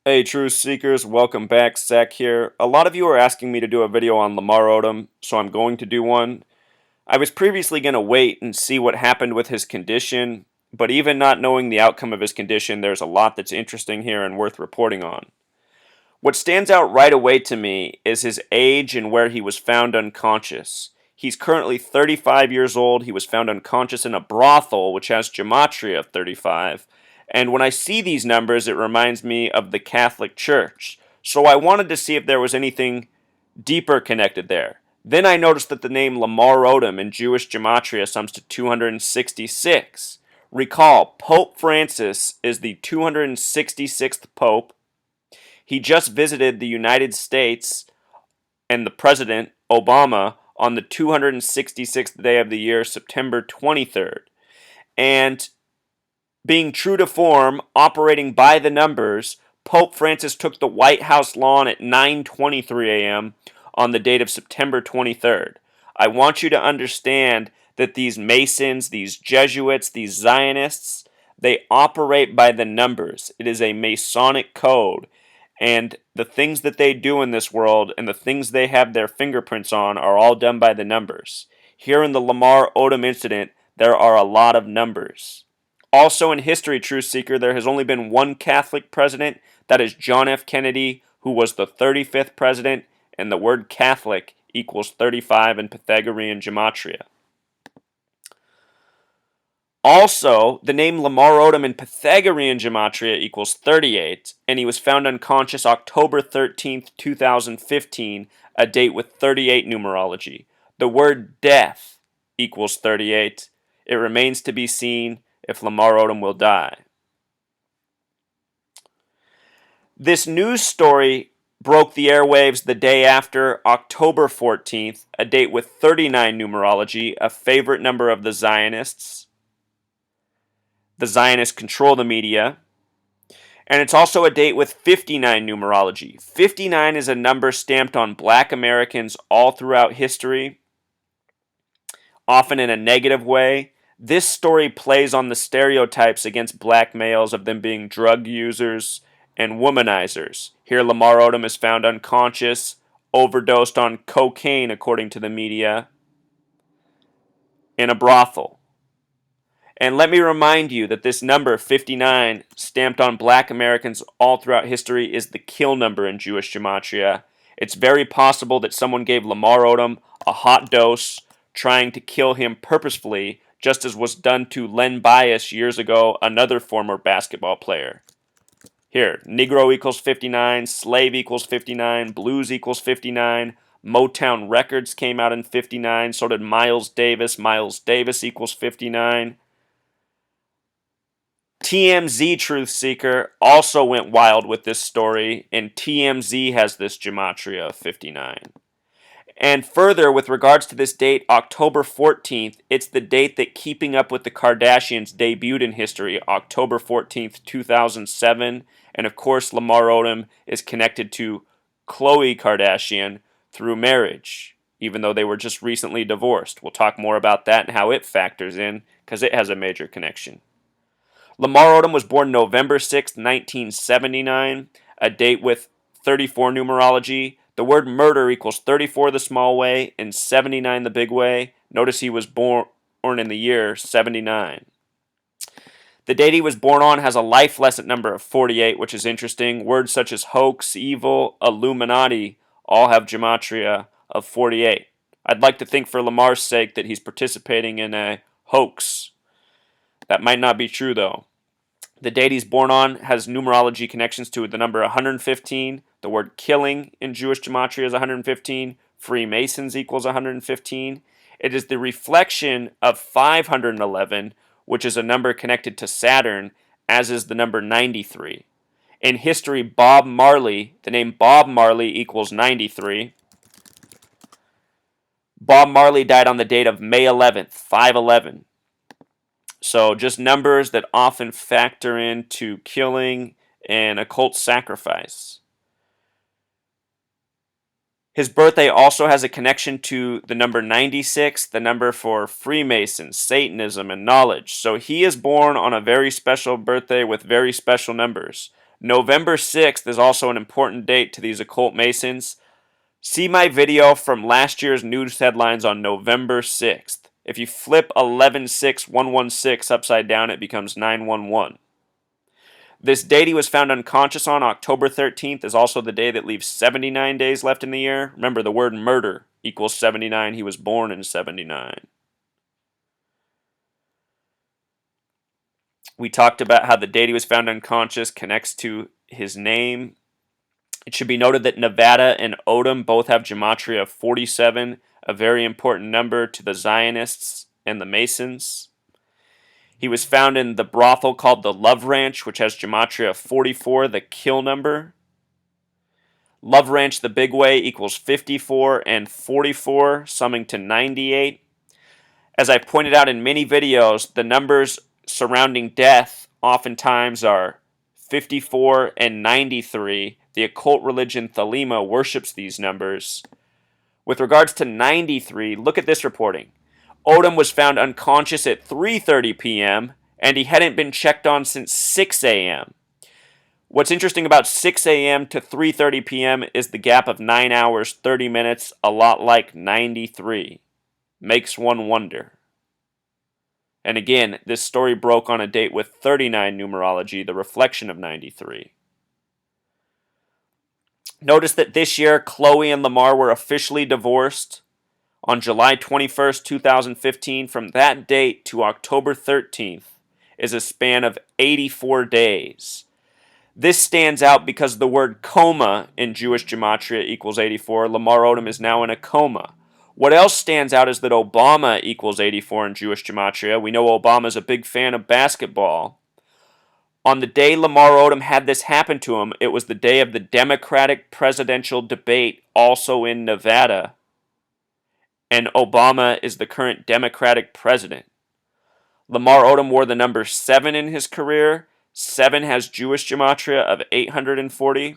Hey, Truth Seekers, welcome back. Zach here. A lot of you are asking me to do a video on Lamar Odom, so I'm going to do one. I was previously going to wait and see what happened with his condition, but even not knowing the outcome of his condition, there's a lot that's interesting here and worth reporting on. What stands out right away to me is his age and where he was found unconscious. He's currently 35 years old. He was found unconscious in a brothel, which has gematria of 35. And when I see these numbers, it reminds me of the Catholic Church. So I wanted to see if there was anything deeper connected there. Then I noticed that the name Lamar Odom in Jewish gematria sums to 266. Recall, Pope Francis is the 266th Pope. He just visited the United States and the President, Obama, on the 266th day of the year, September 23rd. And being true to form, operating by the numbers, Pope Francis took the White House lawn at 9:23 a.m. on the date of September 23rd. I want you to understand that these Masons, these Jesuits, these Zionists, they operate by the numbers. It is a Masonic code. And the things that they do in this world and the things they have their fingerprints on are all done by the numbers. Here in the Lamar Odom incident, there are a lot of numbers. Also in history, Truth Seeker, there has only been one Catholic president. That is John F. Kennedy, who was the 35th president, and the word Catholic equals 35 in Pythagorean gematria. Also, the name Lamar Odom in Pythagorean gematria equals 38, and he was found unconscious October 13th, 2015, a date with 38 numerology. The word death equals 38. It remains to be seen if Lamar Odom will die. This news story broke the airwaves the day after, October 14th, a date with 39 numerology, a favorite number of the Zionists. The Zionists control the media. And it's also a date with 59 numerology. 59 is a number stamped on black Americans all throughout history, often in a negative way. This story plays on the stereotypes against black males of them being drug users and womanizers. Here, Lamar Odom is found unconscious, overdosed on cocaine, according to the media, in a brothel. And let me remind you that this number, 59, stamped on black Americans all throughout history, is the kill number in Jewish gematria. It's very possible that someone gave Lamar Odom a hot dose, trying to kill him purposefully, just as was done to Len Bias years ago, another former basketball player. Here, Negro equals 59, Slave equals 59, Blues equals 59, Motown Records came out in 59, so did Miles Davis. Miles Davis equals 59. TMZ Truth Seeker also went wild with this story, and TMZ has this gematria of 59. And further, with regards to this date, October 14th, it's the date that Keeping Up with the Kardashians debuted in history, October 14th, 2007. And of course, Lamar Odom is connected to Khloe Kardashian through marriage, even though they were just recently divorced. We'll talk more about that and how it factors in, because it has a major connection. Lamar Odom was born November 6, 1979, a date with 34 numerology. The word murder equals 34 the small way and 79 the big way. Notice he was born in the year 79. The date he was born on has a life lesson number of 48, which is interesting. Words such as hoax, evil, Illuminati all have gematria of 48. I'd like to think for Lamar's sake that he's participating in a hoax. That might not be true, though. The date he's born on has numerology connections to the number 115. The word killing in Jewish gematria is 115. Freemasons equals 115. It is the reflection of 511, which is a number connected to Saturn, as is the number 93. In history, Bob Marley, the name Bob Marley equals 93. Bob Marley died on the date of May 11th, 511. So just numbers that often factor into killing and occult sacrifice. His birthday also has a connection to the number 96, the number for Freemasons, Satanism, and knowledge. So he is born on a very special birthday with very special numbers. November 6th is also an important date to these occult Masons. See my video from last year's news headlines on November 6th. If you flip 116116 upside down, it becomes 911. This date he was found unconscious on, October 13th, is also the day that leaves 79 days left in the year. Remember, the word murder equals 79. He was born in 79. We talked about how the date he was found unconscious connects to his name. It should be noted that Nevada and Odom both have gematria of 47, a very important number to the Zionists and the Masons. He was found in the brothel called the Love Ranch, which has gematria of 44, the kill number. Love Ranch the Big Way equals 54 and 44, summing to 98. As I pointed out in many videos, the numbers surrounding death oftentimes are 54 and 93. The occult religion Thelema worships these numbers. With regards to 93, look at this reporting. Odom was found unconscious at 3:30 p.m., and he hadn't been checked on since 6 a.m. What's interesting about 6 a.m. to 3:30 p.m. is the gap of 9 hours, 30 minutes, a lot like 93. Makes one wonder. And again, this story broke on a date with 39 numerology, the reflection of 93. Notice that this year, Khloe and Lamar were officially divorced on July 21st, 2015. From that date to October 13th is a span of 84 days. This stands out because the word coma in Jewish gematria equals 84. Lamar Odom is now in a coma. What else stands out is that Obama equals 84 in Jewish gematria. We know Obama is a big fan of basketball. On the day Lamar Odom had this happen to him, it was the day of the Democratic presidential debate, also in Nevada. And Obama is the current Democratic president. Lamar Odom wore the number 7 in his career. 7 has Jewish gematria of 840.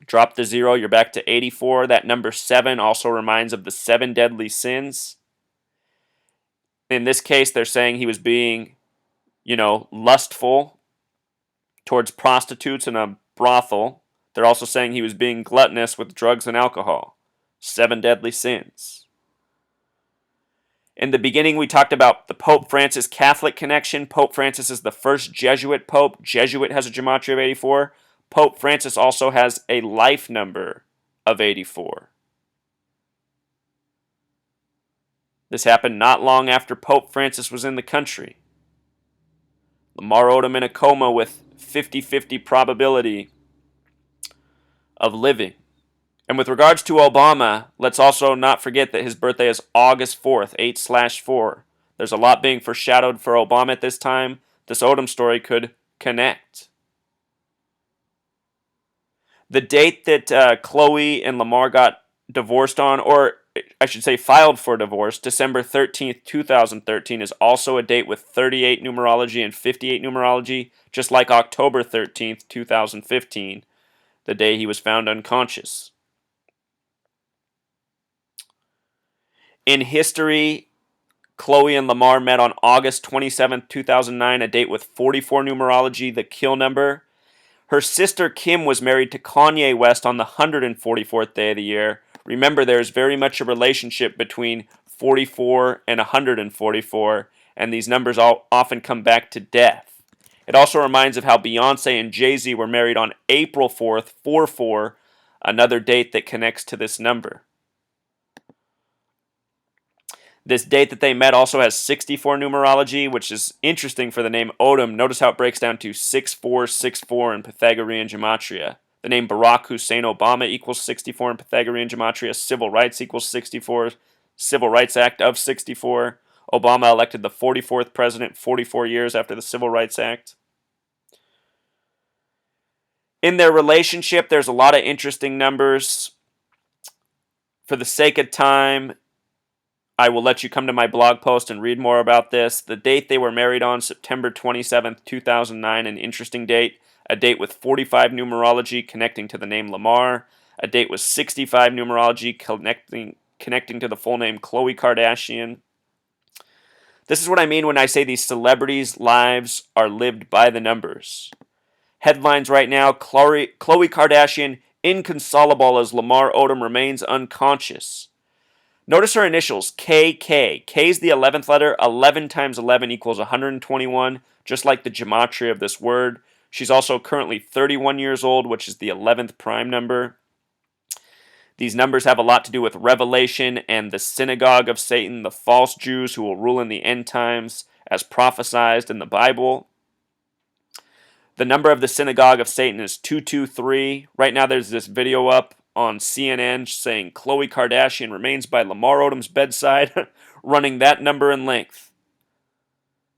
Drop the 0, you're back to 84. That number 7 also reminds of the 7 deadly sins. In this case, they're saying he was being, lustful towards prostitutes in a brothel. They're also saying he was being gluttonous with drugs and alcohol. 7 deadly sins. In the beginning, we talked about the Pope Francis Catholic connection. Pope Francis is the first Jesuit pope. Jesuit has a gematria of 84. Pope Francis also has a life number of 84. This happened not long after Pope Francis was in the country. Lamar Odom in a coma with 50-50 probability of living. And with regards to Obama, let's also not forget that his birthday is August 4th, 8/4. There's a lot being foreshadowed for Obama at this time. This Odom story could connect. The date that Khloe and Lamar got divorced on, or I should say filed for divorce, December 13th, 2013, is also a date with 38 numerology and 58 numerology, just like October 13th, 2015, the day he was found unconscious. In history, Khloe and Lamar met on August 27th, 2009, a date with 44 numerology, the kill number. Her sister Kim was married to Kanye West on the 144th day of the year. Remember, there is very much a relationship between 44 and 144, and these numbers often come back to death. It also reminds of how Beyonce and Jay-Z were married on April 4th, 4/4, another date that connects to this number. This date that they met also has 64 numerology, which is interesting for the name Odom. Notice how it breaks down to 6464 in Pythagorean gematria. The name Barack Hussein Obama equals 64 in Pythagorean gematria. Civil rights equals 64. Civil Rights Act of 64. Obama elected the 44th president 44 years after the Civil Rights Act. In their relationship, there's a lot of interesting numbers. For the sake of time, I will let you come to my blog post and read more about this. The date they were married on, September 27th, 2009, an interesting date. A date with 45 numerology connecting to the name Lamar. A date with 65 numerology connecting to the full name Khloe Kardashian. This is what I mean when I say these celebrities' lives are lived by the numbers. Headlines right now: Khloe Kardashian inconsolable as Lamar Odom remains unconscious. Notice her initials, KK. K is the 11th letter. 11 times 11 equals 121, just like the gematria of this word. She's also currently 31 years old, which is the 11th prime number. These numbers have a lot to do with Revelation and the synagogue of Satan, the false Jews who will rule in the end times, as prophesied in the Bible. The number of the synagogue of Satan is 223. Right now there's this video up on CNN saying Khloe Kardashian remains by Lamar Odom's bedside, running that number in length.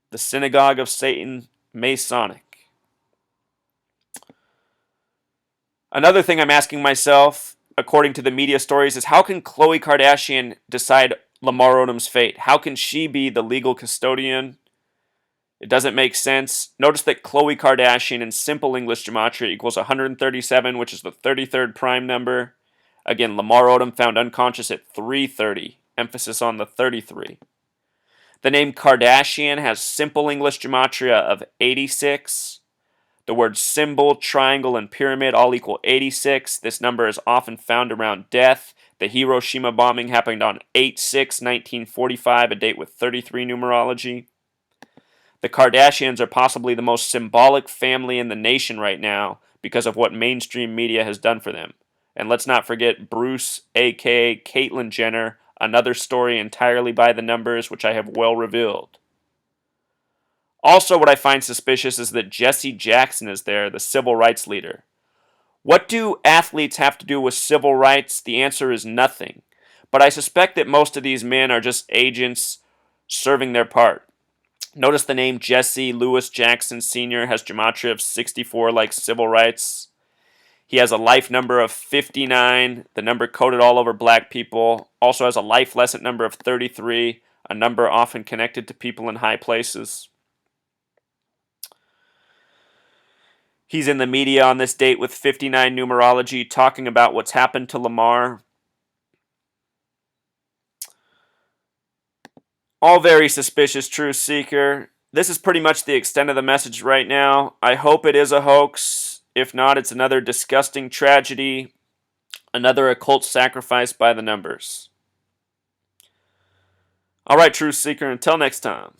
The synagogue of Satan, Masonic. Another thing I'm asking myself, according to the media stories, is how can Khloe Kardashian decide Lamar Odom's fate? How can she be the legal custodian? It doesn't make sense. Notice that Khloe Kardashian in simple English gematria equals 137, which is the 33rd prime number. Again, Lamar Odom found unconscious at 3:30. Emphasis on the 33. The name Kardashian has simple English gematria of 86. The words symbol, triangle, and pyramid all equal 86. This number is often found around death. The Hiroshima bombing happened on 8/6/1945, a date with 33 numerology. The Kardashians are possibly the most symbolic family in the nation right now because of what mainstream media has done for them. And let's not forget Bruce, aka Caitlyn Jenner, another story entirely by the numbers, which I have well revealed. Also, what I find suspicious is that Jesse Jackson is there, the civil rights leader. What do athletes have to do with civil rights? The answer is nothing. But I suspect that most of these men are just agents serving their part. Notice the name Jesse Lewis Jackson Sr. has gematria of 64 like civil rights. He has a life number of 59, the number coded all over black people. Also has a life lesson number of 33, a number often connected to people in high places. He's in the media on this date with 59 numerology, talking about what's happened to Lamar. All very suspicious, Truth Seeker. This is pretty much the extent of the message right now. I hope it is a hoax. If not, it's another disgusting tragedy, another occult sacrifice by the numbers. All right, Truth Seeker, until next time.